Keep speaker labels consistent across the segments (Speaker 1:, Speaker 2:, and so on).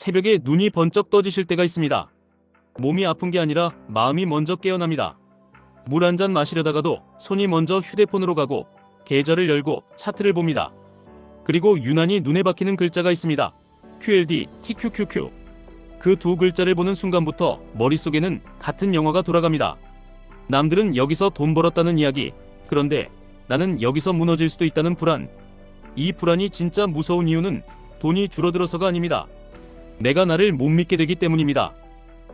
Speaker 1: 새벽에 눈이 번쩍 떠지실 때가 있습니다. 몸이 아픈 게 아니라 마음이 먼저 깨어납니다. 물 한 잔 마시려다가도 손이 먼저 휴대폰으로 가고 계좌를 열고 차트를 봅니다. 그리고 유난히 눈에 박히는 글자가 있습니다. QLD, TQQQ. 그 두 글자를 보는 순간부터 머릿속에는 같은 영화가 돌아갑니다. 남들은 여기서 돈 벌었다는 이야기, 그런데 나는 여기서 무너질 수도 있다는 불안. 이 불안이 진짜 무서운 이유는 돈이 줄어들어서가 아닙니다. 내가 나를 못 믿게 되기 때문입니다.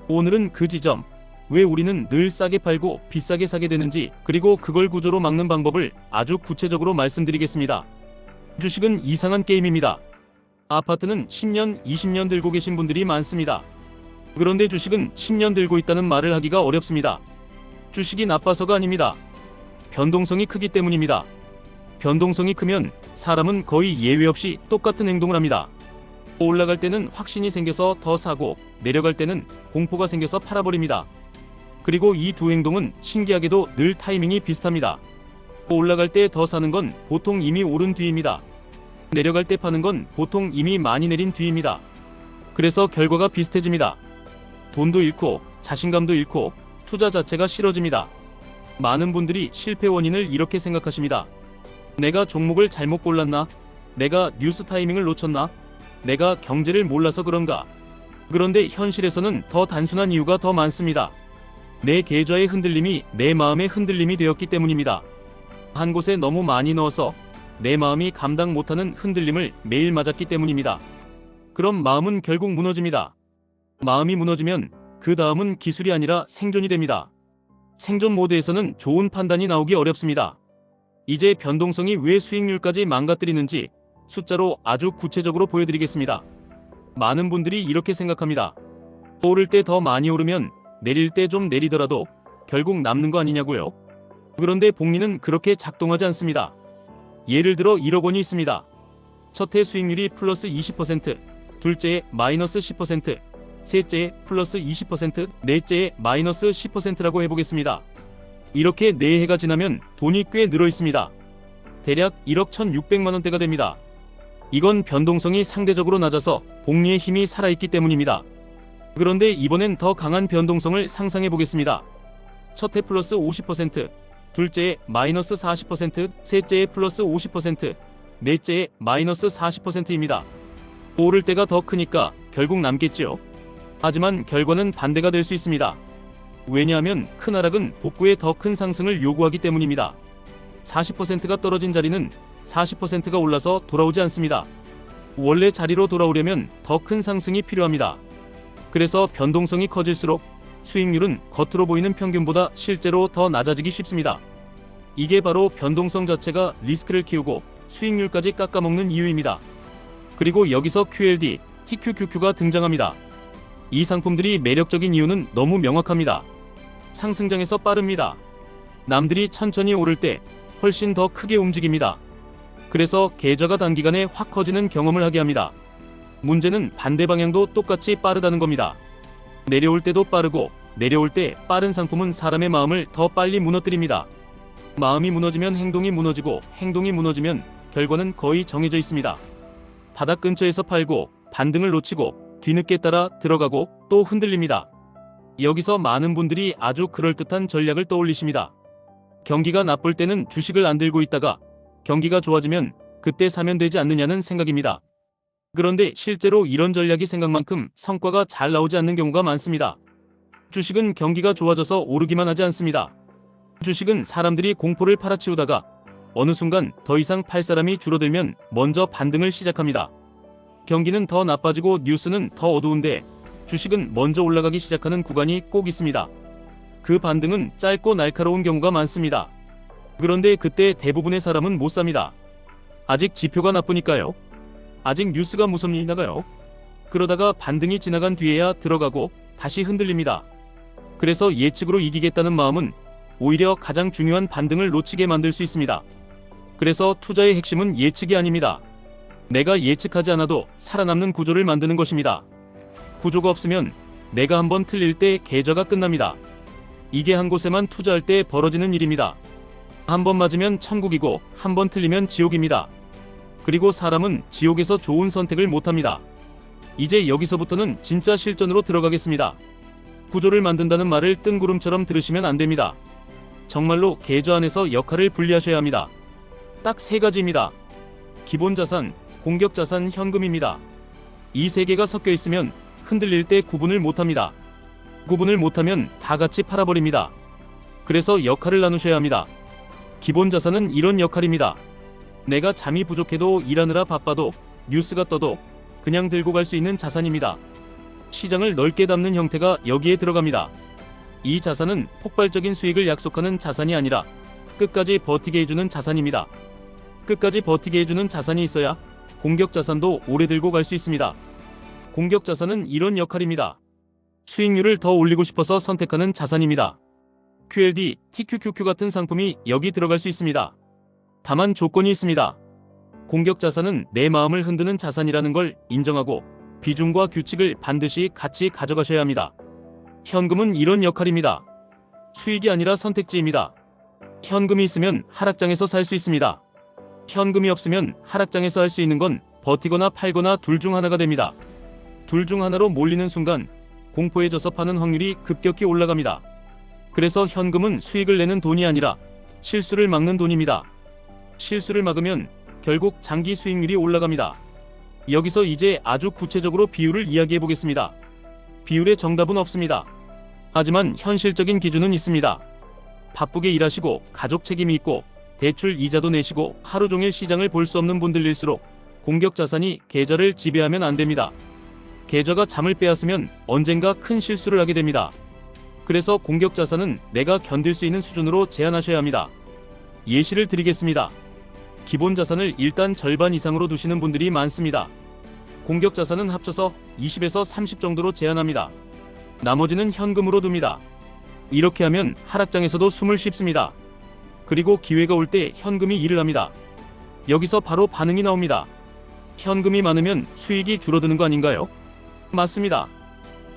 Speaker 1: 오늘은 그 지점, 왜 우리는 늘 싸게 팔고 비싸게 사게 되는지, 그리고 그걸 구조로 막는 방법을 아주 구체적으로 말씀드리겠습니다. 주식은 이상한 게임입니다. 아파트는 10년, 20년 들고 계신 분들이 많습니다. 그런데 주식은 10년 들고 있다는 말을 하기가 어렵습니다. 주식이 나빠서가 아닙니다. 변동성이 크기 때문입니다. 변동성이 크면 사람은 거의 예외 없이 똑같은 행동을 합니다. 올라갈 때는 확신이 생겨서 더 사고, 내려갈 때는 공포가 생겨서 팔아버립니다. 그리고 이 두 행동은 신기하게도 늘 타이밍이 비슷합니다. 올라갈 때 더 사는 건 보통 이미 오른 뒤입니다. 내려갈 때 파는 건 보통 이미 많이 내린 뒤입니다. 그래서 결과가 비슷해집니다. 돈도 잃고 자신감도 잃고 투자 자체가 싫어집니다. 많은 분들이 실패 원인을 이렇게 생각하십니다. 내가 종목을 잘못 골랐나? 내가 뉴스 타이밍을 놓쳤나? 내가 경제를 몰라서 그런가? 그런데 현실에서는 더 단순한 이유가 더 많습니다. 내 계좌의 흔들림이 내 마음의 흔들림이 되었기 때문입니다. 한 곳에 너무 많이 넣어서 내 마음이 감당 못하는 흔들림을 매일 맞았기 때문입니다. 그럼 마음은 결국 무너집니다. 마음이 무너지면 그 다음은 기술이 아니라 생존이 됩니다. 생존 모드에서는 좋은 판단이 나오기 어렵습니다. 이제 변동성이 왜 수익률까지 망가뜨리는지 숫자로 아주 구체적으로 보여드리겠습니다. 많은 분들이 이렇게 생각합니다. 오를 때 더 많이 오르면 내릴 때 좀 내리더라도 결국 남는 거 아니냐고요? 그런데 복리는 그렇게 작동하지 않습니다. 예를 들어 1억 원이 있습니다. 첫 해 수익률이 플러스 20%, 둘째에 마이너스 10%, 셋째에 플러스 20%, 넷째에 마이너스 10%라고 해보겠습니다. 이렇게 4해가 지나면 돈이 꽤 늘어 있습니다. 대략 1억 1,600만 원대가 됩니다. 이건 변동성이 상대적으로 낮아서 복리의 힘이 살아있기 때문입니다. 그런데 이번엔 더 강한 변동성을 상상해 보겠습니다. 첫 해 플러스 50%, 둘째에 마이너스 40%, 셋째에 플러스 50%, 넷째에 마이너스 40%입니다. 오를 때가 더 크니까 결국 남겠죠. 하지만 결과는 반대가 될 수 있습니다. 왜냐하면 큰 하락은 복구에 더 큰 상승을 요구하기 때문입니다. 40%가 떨어진 자리는 40%가 올라서 돌아오지 않습니다. 원래 자리로 돌아오려면 더 큰 상승이 필요합니다. 그래서 변동성이 커질수록 수익률은 겉으로 보이는 평균보다 실제로 더 낮아지기 쉽습니다. 이게 바로 변동성 자체가 리스크를 키우고 수익률까지 깎아먹는 이유입니다. 그리고 여기서 QLD, TQQQ가 등장합니다. 이 상품들이 매력적인 이유는 너무 명확합니다. 상승장에서 빠릅니다. 남들이 천천히 오를 때 훨씬 더 크게 움직입니다. 그래서 계좌가 단기간에 확 커지는 경험을 하게 합니다. 문제는 반대 방향도 똑같이 빠르다는 겁니다. 내려올 때도 빠르고 내려올 때 빠른 상품은 사람의 마음을 더 빨리 무너뜨립니다. 마음이 무너지면 행동이 무너지고 행동이 무너지면 결과는 거의 정해져 있습니다. 바닥 근처에서 팔고 반등을 놓치고 뒤늦게 따라 들어가고 또 흔들립니다. 여기서 많은 분들이 아주 그럴듯한 전략을 떠올리십니다. 경기가 나쁠 때는 주식을 안 들고 있다가 경기가 좋아지면 그때 사면 되지 않느냐는 생각입니다. 그런데 실제로 이런 전략이 생각만큼 성과가 잘 나오지 않는 경우가 많습니다. 주식은 경기가 좋아져서 오르기만 하지 않습니다. 주식은 사람들이 공포를 팔아치우다가 어느 순간 더 이상 팔 사람이 줄어들면 먼저 반등을 시작합니다. 경기는 더 나빠지고 뉴스는 더 어두운데 주식은 먼저 올라가기 시작하는 구간이 꼭 있습니다. 그 반등은 짧고 날카로운 경우가 많습니다. 그런데 그때 대부분의 사람은 못 삽니다. 아직 지표가 나쁘니까요. 아직 뉴스가 무섭니까요. 그러다가 반등이 지나간 뒤에야 들어가고 다시 흔들립니다. 그래서 예측으로 이기겠다는 마음은 오히려 가장 중요한 반등을 놓치게 만들 수 있습니다. 그래서 투자의 핵심은 예측이 아닙니다. 내가 예측하지 않아도 살아남는 구조를 만드는 것입니다. 구조가 없으면 내가 한번 틀릴 때 계좌가 끝납니다. 이게 한 곳에만 투자할 때 벌어지는 일입니다. 한 번 맞으면 천국이고 한 번 틀리면 지옥입니다. 그리고 사람은 지옥에서 좋은 선택을 못합니다. 이제 여기서부터는 진짜 실전으로 들어가겠습니다. 구조를 만든다는 말을 뜬구름처럼 들으시면 안 됩니다. 정말로 계좌 안에서 역할을 분리하셔야 합니다. 딱 세 가지입니다. 기본 자산, 공격 자산, 현금입니다. 이 세 개가 섞여 있으면 흔들릴 때 구분을 못합니다. 구분을 못하면 다 같이 팔아버립니다. 그래서 역할을 나누셔야 합니다. 기본 자산은 이런 역할입니다. 내가 잠이 부족해도 일하느라 바빠도 뉴스가 떠도 그냥 들고 갈 수 있는 자산입니다. 시장을 넓게 담는 형태가 여기에 들어갑니다. 이 자산은 폭발적인 수익을 약속하는 자산이 아니라 끝까지 버티게 해주는 자산입니다. 끝까지 버티게 해주는 자산이 있어야 공격 자산도 오래 들고 갈 수 있습니다. 공격 자산은 이런 역할입니다. 수익률을 더 올리고 싶어서 선택하는 자산입니다. QLD, TQQQ 같은 상품이 여기 들어갈 수 있습니다. 다만 조건이 있습니다. 공격 자산은 내 마음을 흔드는 자산이라는 걸 인정하고 비중과 규칙을 반드시 같이 가져가셔야 합니다. 현금은 이런 역할입니다. 수익이 아니라 선택지입니다. 현금이 있으면 하락장에서 살 수 있습니다. 현금이 없으면 하락장에서 할 수 있는 건 버티거나 팔거나 둘 중 하나가 됩니다. 둘 중 하나로 몰리는 순간 공포에 져서 파는 확률이 급격히 올라갑니다. 그래서 현금은 수익을 내는 돈이 아니라 실수를 막는 돈입니다. 실수를 막으면 결국 장기 수익률이 올라갑니다. 여기서 이제 아주 구체적으로 비율을 이야기해 보겠습니다. 비율의 정답은 없습니다. 하지만 현실적인 기준은 있습니다. 바쁘게 일하시고 가족 책임이 있고 대출 이자도 내시고 하루 종일 시장을 볼 수 없는 분들일수록 공격 자산이 계좌를 지배하면 안 됩니다. 계좌가 잠을 빼앗으면 언젠가 큰 실수를 하게 됩니다. 그래서 공격 자산은 내가 견딜 수 있는 수준으로 제한하셔야 합니다. 예시를 드리겠습니다. 기본 자산을 일단 절반 이상으로 두시는 분들이 많습니다. 공격 자산은 합쳐서 20에서 30 정도로 제한합니다. 나머지는 현금으로 둡니다. 이렇게 하면 하락장에서도 숨을 쉽습니다. 그리고 기회가 올 때 현금이 일을 합니다. 여기서 바로 반응이 나옵니다. 현금이 많으면 수익이 줄어드는 거 아닌가요? 맞습니다.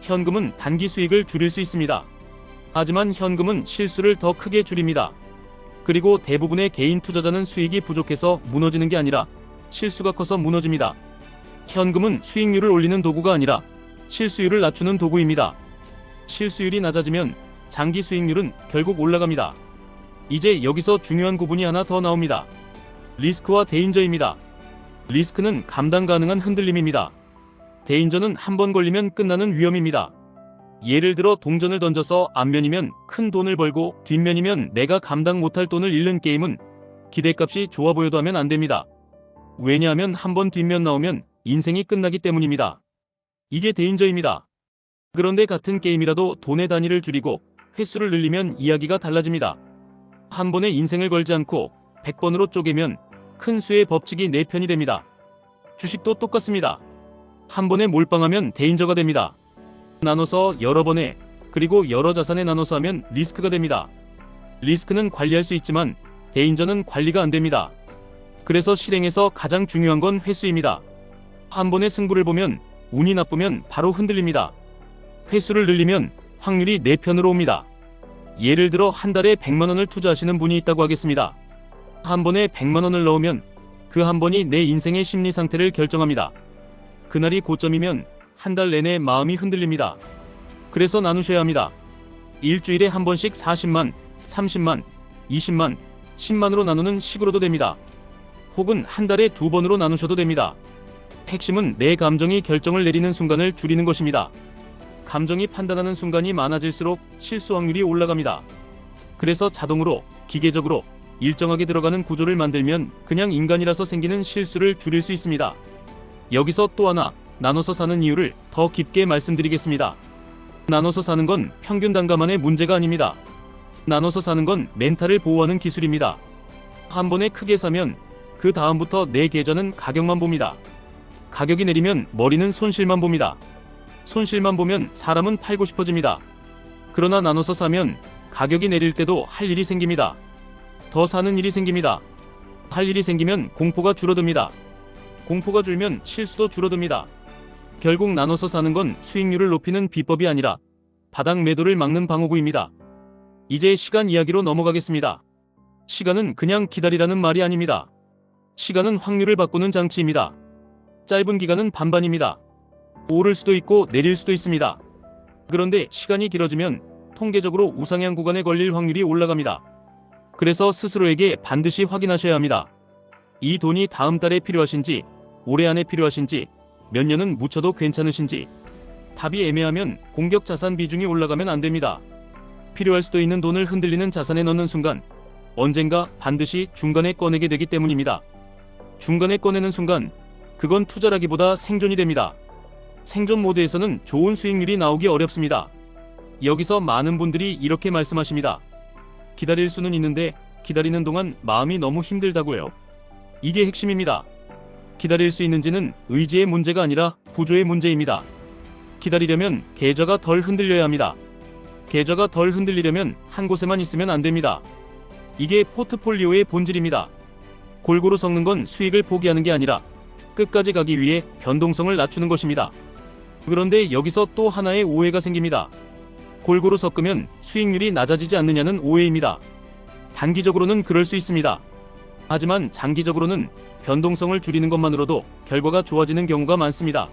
Speaker 1: 현금은 단기 수익을 줄일 수 있습니다. 하지만 현금은 실수를 더 크게 줄입니다. 그리고 대부분의 개인 투자자는 수익이 부족해서 무너지는 게 아니라 실수가 커서 무너집니다. 현금은 수익률을 올리는 도구가 아니라 실수율을 낮추는 도구입니다. 실수율이 낮아지면 장기 수익률은 결국 올라갑니다. 이제 여기서 중요한 구분이 하나 더 나옵니다. 리스크와 데인저입니다. 리스크는 감당 가능한 흔들림입니다. 데인저는 한 번 걸리면 끝나는 위험입니다. 예를 들어 동전을 던져서 앞면이면 큰 돈을 벌고 뒷면이면 내가 감당 못할 돈을 잃는 게임은 기대값이 좋아 보여도 하면 안 됩니다. 왜냐하면 한 번 뒷면 나오면 인생이 끝나기 때문입니다. 이게 데인저입니다. 그런데 같은 게임이라도 돈의 단위를 줄이고 횟수를 늘리면 이야기가 달라집니다. 한 번에 인생을 걸지 않고 100번으로 쪼개면 큰 수의 법칙이 내 편이 됩니다. 주식도 똑같습니다. 한 번에 몰빵하면 데인저가 됩니다. 나눠서 여러 번에 그리고 여러 자산에 나눠서 하면 리스크가 됩니다. 리스크는 관리할 수 있지만 데인저는 관리가 안 됩니다. 그래서 실행에서 가장 중요한 건 횟수입니다. 한 번의 승부를 보면 운이 나쁘면 바로 흔들립니다. 횟수를 늘리면 확률이 내 편으로 옵니다. 예를 들어 한 달에 100만 원을 투자하시는 분이 있다고 하겠습니다. 한 번에 100만 원을 넣으면 그 한 번이 내 인생의 심리 상태를 결정합니다. 그날이 고점이면 한 달 내내 마음이 흔들립니다. 그래서 나누셔야 합니다. 일주일에 한 번씩 40만, 30만, 20만, 10만으로 나누는 식으로도 됩니다. 혹은 한 달에 2번으로 나누셔도 됩니다. 핵심은 내 감정이 결정을 내리는 순간을 줄이는 것입니다. 감정이 판단하는 순간이 많아질수록 실수 확률이 올라갑니다. 그래서 자동으로, 기계적으로 일정하게 들어가는 구조를 만들면 그냥 인간이라서 생기는 실수를 줄일 수 있습니다. 여기서 또 하나 나눠서 사는 이유를 더 깊게 말씀드리겠습니다. 나눠서 사는 건 평균 단가만의 문제가 아닙니다. 나눠서 사는 건 멘탈을 보호하는 기술입니다. 한 번에 크게 사면 그 다음부터 내 계좌는 가격만 봅니다. 가격이 내리면 머리는 손실만 봅니다. 손실만 보면 사람은 팔고 싶어집니다. 그러나 나눠서 사면 가격이 내릴 때도 할 일이 생깁니다. 더 사는 일이 생깁니다. 할 일이 생기면 공포가 줄어듭니다. 공포가 줄면 실수도 줄어듭니다. 결국 나눠서 사는 건 수익률을 높이는 비법이 아니라 바닥 매도를 막는 방어구입니다. 이제 시간 이야기로 넘어가겠습니다. 시간은 그냥 기다리라는 말이 아닙니다. 시간은 확률을 바꾸는 장치입니다. 짧은 기간은 반반입니다. 오를 수도 있고 내릴 수도 있습니다. 그런데 시간이 길어지면 통계적으로 우상향 구간에 걸릴 확률이 올라갑니다. 그래서 스스로에게 반드시 확인하셔야 합니다. 이 돈이 다음 달에 필요하신지, 올해 안에 필요하신지, 몇 년은 묻혀도 괜찮으신지. 답이 애매하면 공격 자산 비중이 올라가면 안 됩니다. 필요할 수도 있는 돈을 흔들리는 자산에 넣는 순간 언젠가 반드시 중간에 꺼내게 되기 때문입니다. 중간에 꺼내는 순간 그건 투자라기보다 생존이 됩니다. 생존 모드에서는 좋은 수익률이 나오기 어렵습니다. 여기서 많은 분들이 이렇게 말씀하십니다. 기다릴 수는 있는데 기다리는 동안 마음이 너무 힘들다고요. 이게 핵심입니다. 기다릴 수 있는지는 의지의 문제가 아니라 구조의 문제입니다. 기다리려면 계좌가 덜 흔들려야 합니다. 계좌가 덜 흔들리려면 한 곳에만 있으면 안 됩니다. 이게 포트폴리오의 본질입니다. 골고루 섞는 건 수익을 포기하는 게 아니라 끝까지 가기 위해 변동성을 낮추는 것입니다. 그런데 여기서 또 하나의 오해가 생깁니다. 골고루 섞으면 수익률이 낮아지지 않느냐는 오해입니다. 단기적으로는 그럴 수 있습니다. 하지만 장기적으로는 변동성을 줄이는 것만으로도 결과가 좋아지는 경우가 많습니다.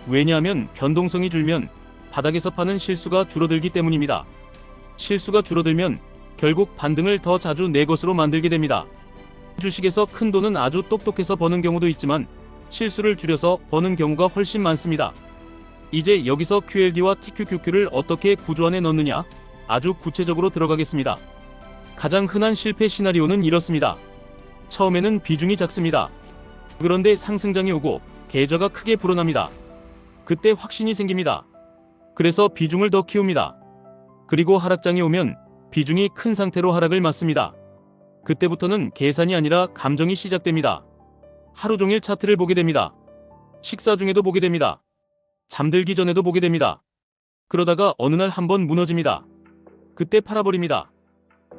Speaker 1: 왜냐하면 변동성이 줄면 바닥에서 파는 실수가 줄어들기 때문입니다. 실수가 줄어들면 결국 반등을 더 자주 내 것으로 만들게 됩니다. 주식에서 큰 돈은 아주 똑똑해서 버는 경우도 있지만 실수를 줄여서 버는 경우가 훨씬 많습니다. 이제 여기서 QLD와 TQQQ를 어떻게 구조 안에 넣느냐 아주 구체적으로 들어가겠습니다. 가장 흔한 실패 시나리오는 이렇습니다. 처음에는 비중이 작습니다. 그런데 상승장이 오고 계좌가 크게 불어납니다. 그때 확신이 생깁니다. 그래서 비중을 더 키웁니다. 그리고 하락장이 오면 비중이 큰 상태로 하락을 맞습니다. 그때부터는 계산이 아니라 감정이 시작됩니다. 하루 종일 차트를 보게 됩니다. 식사 중에도 보게 됩니다. 잠들기 전에도 보게 됩니다. 그러다가 어느 날 한번 무너집니다. 그때 팔아버립니다.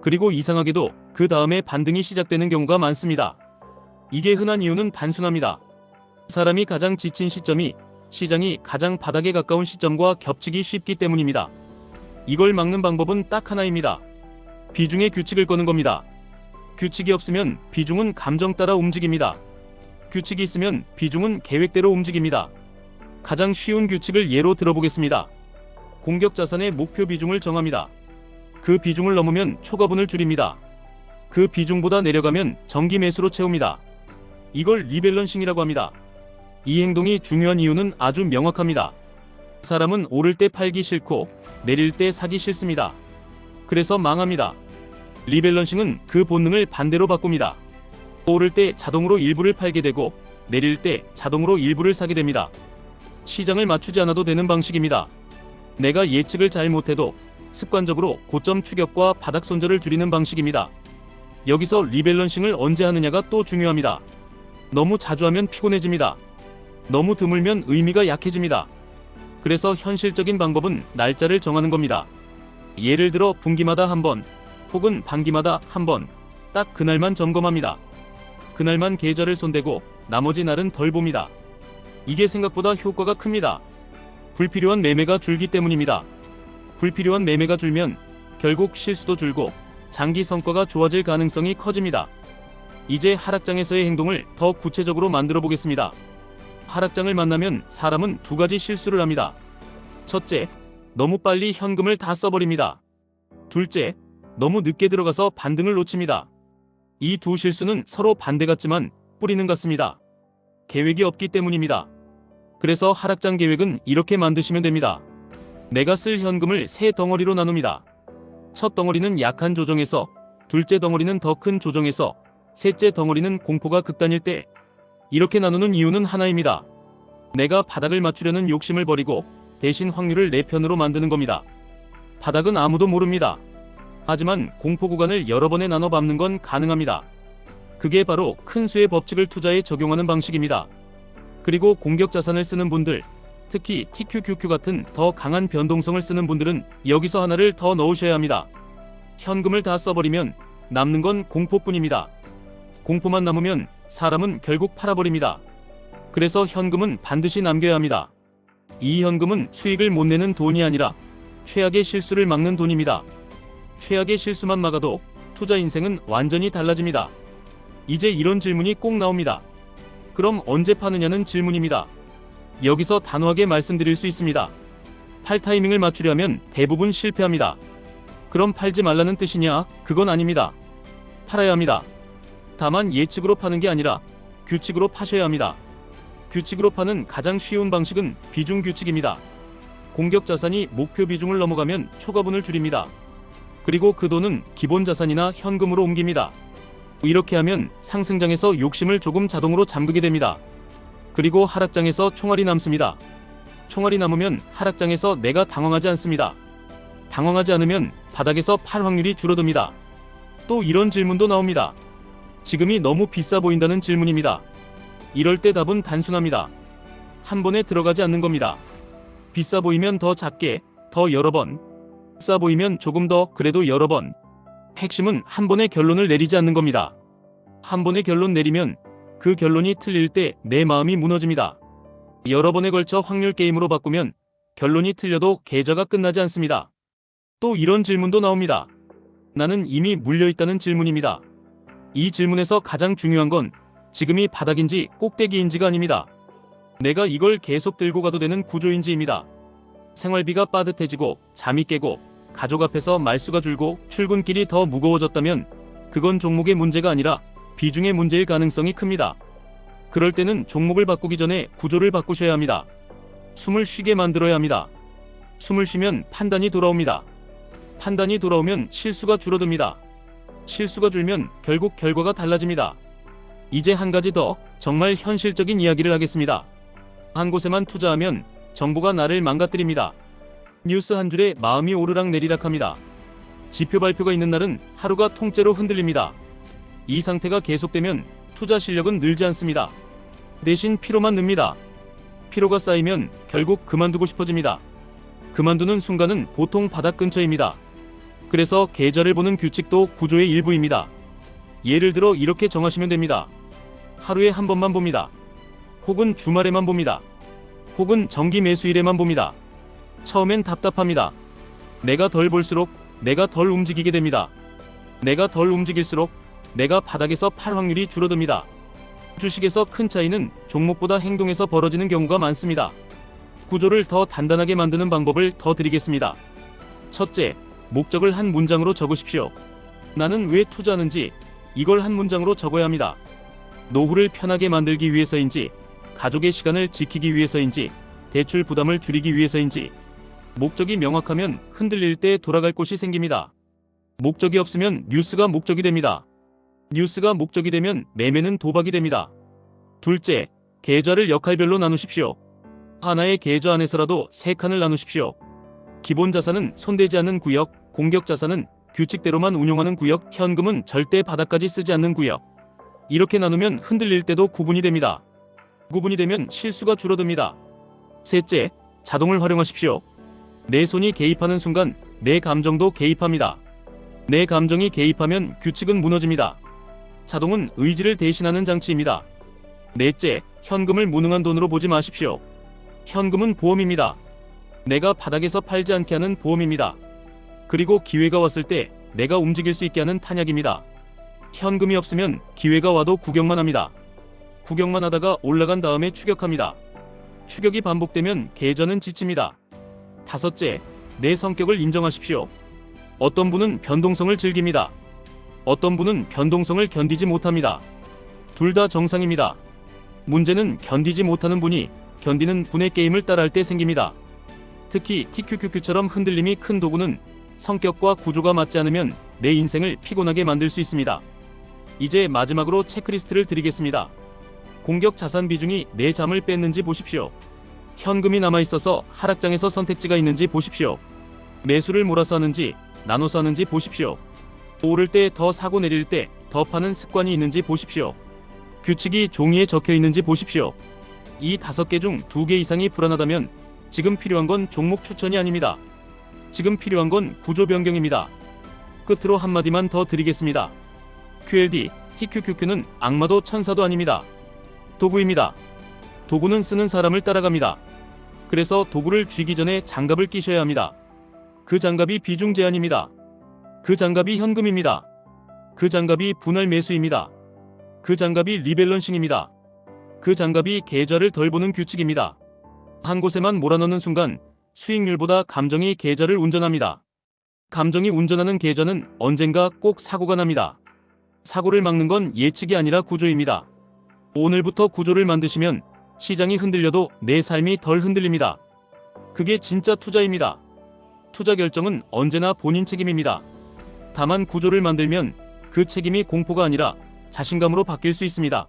Speaker 1: 그리고 이상하게도 그 다음에 반등이 시작되는 경우가 많습니다. 이게 흔한 이유는 단순합니다. 사람이 가장 지친 시점이 시장이 가장 바닥에 가까운 시점과 겹치기 쉽기 때문입니다. 이걸 막는 방법은 딱 하나입니다. 비중의 규칙을 꺼는 겁니다. 규칙이 없으면 비중은 감정 따라 움직입니다. 규칙이 있으면 비중은 계획대로 움직입니다. 가장 쉬운 규칙을 예로 들어보겠습니다. 공격 자산의 목표 비중을 정합니다. 그 비중을 넘으면 초과분을 줄입니다. 그 비중보다 내려가면 정기 매수로 채웁니다. 이걸 리밸런싱이라고 합니다. 이 행동이 중요한 이유는 아주 명확합니다. 사람은 오를 때 팔기 싫고 내릴 때 사기 싫습니다. 그래서 망합니다. 리밸런싱은 그 본능을 반대로 바꿉니다. 오를 때 자동으로 일부를 팔게 되고 내릴 때 자동으로 일부를 사게 됩니다. 시장을 맞추지 않아도 되는 방식입니다. 내가 예측을 잘 못해도 습관적으로 고점 추격과 바닥 손절을 줄이는 방식입니다. 여기서 리밸런싱을 언제 하느냐가 또 중요합니다. 너무 자주 하면 피곤해집니다. 너무 드물면 의미가 약해집니다. 그래서 현실적인 방법은 날짜를 정하는 겁니다. 예를 들어 분기마다 한 번, 혹은 반기마다 한 번, 딱 그날만 점검합니다. 그날만 계좌를 손대고 나머지 날은 덜 봅니다. 이게 생각보다 효과가 큽니다. 불필요한 매매가 줄기 때문입니다. 불필요한 매매가 줄면 결국 실수도 줄고 장기 성과가 좋아질 가능성이 커집니다. 이제 하락장에서의 행동을 더 구체적으로 만들어 보겠습니다. 하락장을 만나면 사람은 두 가지 실수를 합니다. 첫째, 너무 빨리 현금을 다 써버립니다. 둘째, 너무 늦게 들어가서 반등을 놓칩니다. 이 두 실수는 서로 반대 같지만 뿌리는 같습니다. 계획이 없기 때문입니다. 그래서 하락장 계획은 이렇게 만드시면 됩니다. 내가 쓸 현금을 세 덩어리로 나눕니다. 첫 덩어리는 약한 조정에서, 둘째 덩어리는 더 큰 조정에서, 셋째 덩어리는 공포가 극단일 때. 이렇게 나누는 이유는 하나입니다. 내가 바닥을 맞추려는 욕심을 버리고 대신 확률을 내 편으로 만드는 겁니다. 바닥은 아무도 모릅니다. 하지만 공포 구간을 여러 번에 나눠 밟는 건 가능합니다. 그게 바로 큰 수의 법칙을 투자에 적용하는 방식입니다. 그리고 공격 자산을 쓰는 분들, 특히 TQQQ 같은 더 강한 변동성을 쓰는 분들은 여기서 하나를 더 넣으셔야 합니다. 현금을 다 써버리면 남는 건 공포뿐입니다. 공포만 남으면 사람은 결국 팔아버립니다. 그래서 현금은 반드시 남겨야 합니다. 이 현금은 수익을 못 내는 돈이 아니라 최악의 실수를 막는 돈입니다. 최악의 실수만 막아도 투자 인생은 완전히 달라집니다. 이제 이런 질문이 꼭 나옵니다. 그럼 언제 파느냐는 질문입니다. 여기서 단호하게 말씀드릴 수 있습니다. 팔 타이밍을 맞추려면 대부분 실패합니다. 그럼 팔지 말라는 뜻이냐? 그건 아닙니다. 팔아야 합니다. 다만 예측으로 파는 게 아니라 규칙으로 파셔야 합니다. 규칙으로 파는 가장 쉬운 방식은 비중 규칙입니다. 공격 자산이 목표 비중을 넘어가면 초과분을 줄입니다. 그리고 그 돈은 기본 자산이나 현금으로 옮깁니다. 이렇게 하면 상승장에서 욕심을 조금 자동으로 잠그게 됩니다. 그리고 하락장에서 총알이 남습니다. 총알이 남으면 하락장에서 내가 당황하지 않습니다. 당황하지 않으면 바닥에서 팔 확률이 줄어듭니다. 또 이런 질문도 나옵니다. 지금이 너무 비싸 보인다는 질문입니다. 이럴 때 답은 단순합니다. 한 번에 들어가지 않는 겁니다. 비싸 보이면 더 작게, 더 여러 번, 싸 보이면 조금 더, 그래도 여러 번. 핵심은 한 번에 결론을 내리지 않는 겁니다. 한 번에 결론 내리면 그 결론이 틀릴 때 내 마음이 무너집니다. 여러 번에 걸쳐 확률 게임으로 바꾸면 결론이 틀려도 계좌가 끝나지 않습니다. 또 이런 질문도 나옵니다. 나는 이미 물려있다는 질문입니다. 이 질문에서 가장 중요한 건 지금이 바닥인지 꼭대기인지가 아닙니다. 내가 이걸 계속 들고 가도 되는 구조인지입니다. 생활비가 빠듯해지고 잠이 깨고 가족 앞에서 말수가 줄고 출근길이 더 무거워졌다면 그건 종목의 문제가 아니라 비중의 문제일 가능성이 큽니다. 그럴 때는 종목을 바꾸기 전에 구조를 바꾸셔야 합니다. 숨을 쉬게 만들어야 합니다. 숨을 쉬면 판단이 돌아옵니다. 판단이 돌아오면 실수가 줄어듭니다. 실수가 줄면 결국 결과가 달라집니다. 이제 한 가지 더 정말 현실적인 이야기를 하겠습니다. 한 곳에만 투자하면 정보가 나를 망가뜨립니다. 뉴스 한 줄에 마음이 오르락 내리락 합니다. 지표 발표가 있는 날은 하루가 통째로 흔들립니다. 이 상태가 계속되면 투자 실력은 늘지 않습니다. 대신 피로만 늡니다. 피로가 쌓이면 결국 그만두고 싶어집니다. 그만두는 순간은 보통 바닥 근처입니다. 그래서 계좌를 보는 규칙도 구조의 일부입니다. 예를 들어 이렇게 정하시면 됩니다. 하루에 한 번만 봅니다. 혹은 주말에만 봅니다. 혹은 정기 매수일에만 봅니다. 처음엔 답답합니다. 내가 덜 볼수록 내가 덜 움직이게 됩니다. 내가 덜 움직일수록 내가 바닥에서 팔 확률이 줄어듭니다. 주식에서 큰 차이는 종목보다 행동에서 벌어지는 경우가 많습니다. 구조를 더 단단하게 만드는 방법을 더 드리겠습니다. 첫째, 목적을 한 문장으로 적으십시오. 나는 왜 투자하는지 이걸 한 문장으로 적어야 합니다. 노후를 편하게 만들기 위해서인지, 가족의 시간을 지키기 위해서인지, 대출 부담을 줄이기 위해서인지. 목적이 명확하면 흔들릴 때 돌아갈 곳이 생깁니다. 목적이 없으면 뉴스가 목적이 됩니다. 뉴스가 목적이 되면 매매는 도박이 됩니다. 둘째, 계좌를 역할별로 나누십시오. 하나의 계좌 안에서라도 3칸을 나누십시오. 기본 자산은 손대지 않는 구역, 공격 자산은 규칙대로만 운용하는 구역, 현금은 절대 바닥까지 쓰지 않는 구역. 이렇게 나누면 흔들릴 때도 구분이 됩니다. 구분이 되면 실수가 줄어듭니다. 셋째, 자동을 활용하십시오. 내 손이 개입하는 순간 내 감정도 개입합니다. 내 감정이 개입하면 규칙은 무너집니다. 자동은 의지를 대신하는 장치입니다. 넷째, 현금을 무능한 돈으로 보지 마십시오. 현금은 보험입니다. 내가 바닥에서 팔지 않게 하는 보험입니다. 그리고 기회가 왔을 때 내가 움직일 수 있게 하는 탄약입니다. 현금이 없으면 기회가 와도 구경만 합니다. 구경만 하다가 올라간 다음에 추격합니다. 추격이 반복되면 계좌는 지칩니다. 다섯째, 내 성격을 인정하십시오. 어떤 분은 변동성을 즐깁니다. 어떤 분은 변동성을 견디지 못합니다. 둘 다 정상입니다. 문제는 견디지 못하는 분이 견디는 분의 게임을 따라할 때 생깁니다. 특히 TQQQ처럼 흔들림이 큰 도구는 성격과 구조가 맞지 않으면 내 인생을 피곤하게 만들 수 있습니다. 이제 마지막으로 체크리스트를 드리겠습니다. 공격 자산 비중이 내 잠을 뺐는지 보십시오. 현금이 남아있어서 하락장에서 선택지가 있는지 보십시오. 매수를 몰아서 하는지 나눠서 하는지 보십시오. 오를 때 더 사고 내릴 때 더 파는 습관이 있는지 보십시오. 규칙이 종이에 적혀 있는지 보십시오. 이 5개 중 2개 이상이 불안하다면 지금 필요한 건 종목 추천이 아닙니다. 지금 필요한 건 구조 변경입니다. 끝으로 한마디만 더 드리겠습니다. QLD, TQQQ는 악마도 천사도 아닙니다. 도구입니다. 도구는 쓰는 사람을 따라갑니다. 그래서 도구를 쥐기 전에 장갑을 끼셔야 합니다. 그 장갑이 비중 제한입니다. 그 장갑이 현금입니다. 그 장갑이 분할 매수입니다. 그 장갑이 리밸런싱입니다. 그 장갑이 계좌를 덜 보는 규칙입니다. 한 곳에만 몰아넣는 순간 수익률보다 감정이 계좌를 운전합니다. 감정이 운전하는 계좌는 언젠가 꼭 사고가 납니다. 사고를 막는 건 예측이 아니라 구조입니다. 오늘부터 구조를 만드시면 시장이 흔들려도 내 삶이 덜 흔들립니다. 그게 진짜 투자입니다. 투자 결정은 언제나 본인 책임입니다. 다만 구조를 만들면 그 책임이 공포가 아니라 자신감으로 바뀔 수 있습니다.